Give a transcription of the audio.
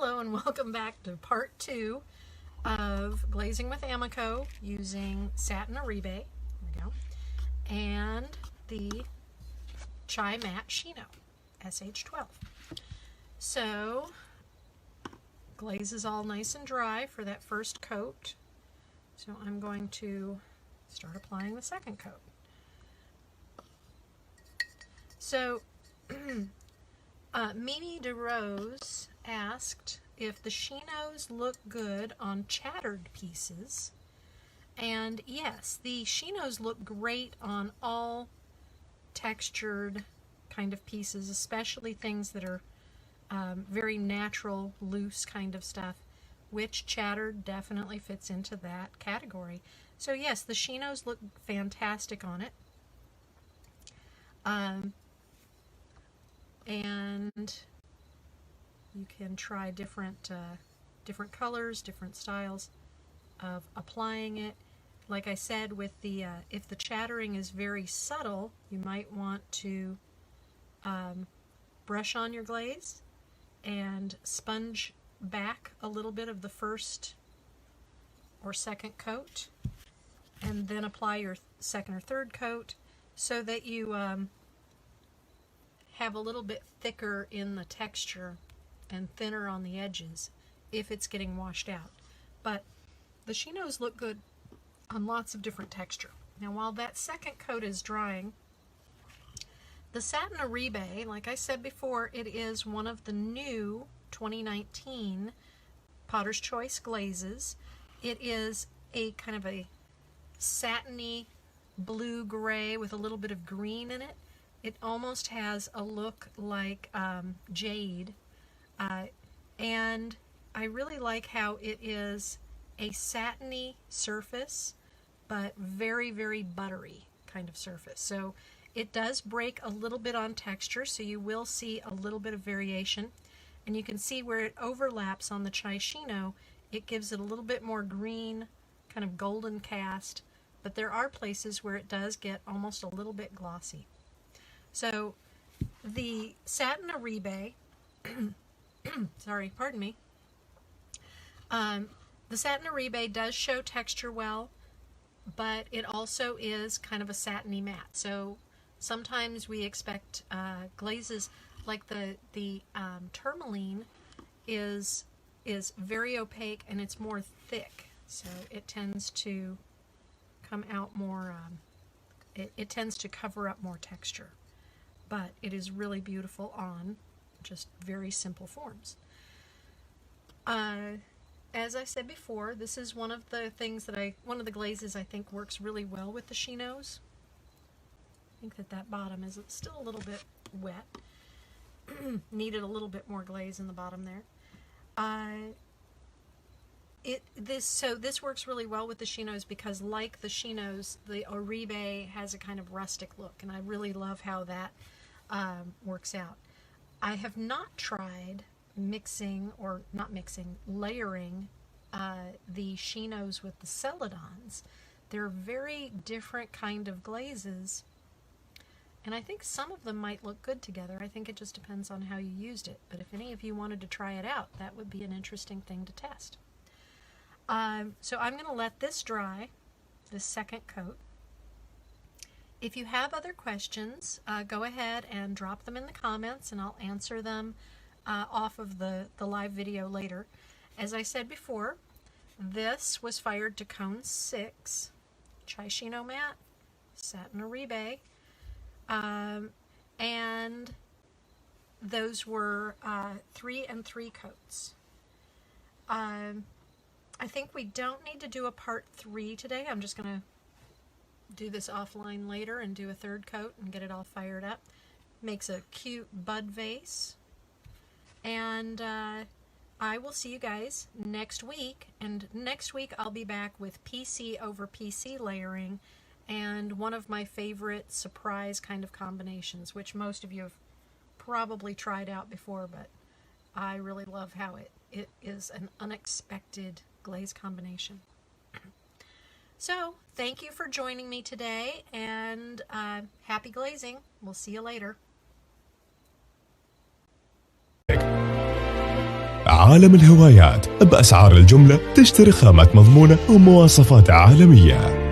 Hello and welcome back to part 2 of glazing with Amico using Satin Aribe, there we go, and the Chai Matte Shino SH-12. So glaze is all nice and dry for that first coat, so I'm going to start applying the second coat. So Mimi DeRose asked if the Shinos look good on chattered pieces, and yes, the Shinos look great on all textured kind of pieces, especially things that are very natural, loose kind of stuff, which chattered definitely fits into that category. So yes, the Shinos look fantastic on it. And you can try different colors, different styles of applying it. Like I said, with the if the chattering is very subtle, you might want to brush on your glaze and sponge back a little bit of the first or second coat, and then apply your second or third coat so that you have a little bit thicker in the texture and thinner on the edges if it's getting washed out. But the Shinos look good on lots of different texture. Now while that second coat is drying, the Satin Aribe, like I said before, it is one of the new 2019 Potter's Choice glazes. It is a kind of a satiny blue-gray with a little bit of green in it. It almost has a look like jade, and I really like how it is a satiny surface, but very, very buttery kind of surface. So it does break a little bit on texture, so you will see a little bit of variation. And you can see where it overlaps on the Chai Shino, it gives it a little bit more green, kind of golden cast, but there are places where it does get almost a little bit glossy. So the Satin Aribe, sorry, pardon me, the Satin Aribe does show texture well, but it also is kind of a satiny matte. So sometimes we expect glazes like the tourmaline is very opaque and it's more thick, so it tends to come out more, it tends to cover up more texture. But it is really beautiful on just very simple forms. As I said before, this is one of the things that one of the glazes I think works really well with the Shinos. I think that bottom is still a little bit wet. Needed a little bit more glaze in the bottom there. So this works really well with the Shinos because, like the Shinos, the Aribe has a kind of rustic look, and I really love how that works out. I have not tried layering the Shinos with the Celadons. They're very different kind of glazes, and I think some of them might look good together. I think it just depends on how you used it, but if any of you wanted to try it out, that would be an interesting thing to test. So I'm going to let this dry, this second coat. If you have other questions, go ahead and drop them in the comments and I'll answer them off of the live video later. As I said before, this was fired to cone 6, Chai Shino Matte, Satin Aribe, and those were 3 and 3 coats. I think we don't need to do a part 3 today. I'm just going to do this offline later and do a third coat and get it all fired up. Makes a cute bud vase. And I will see you guys next week. And next week I'll be back with PC over PC layering and one of my favorite surprise kind of combinations, which most of you have probably tried out before, but I really love how it is an unexpected glaze combination. So, thank you for joining me today, and happy glazing. We'll see you later. عالم الهوايات بأسعار الجملة، تشتري خامات مضمونة ومواصفات عالمية.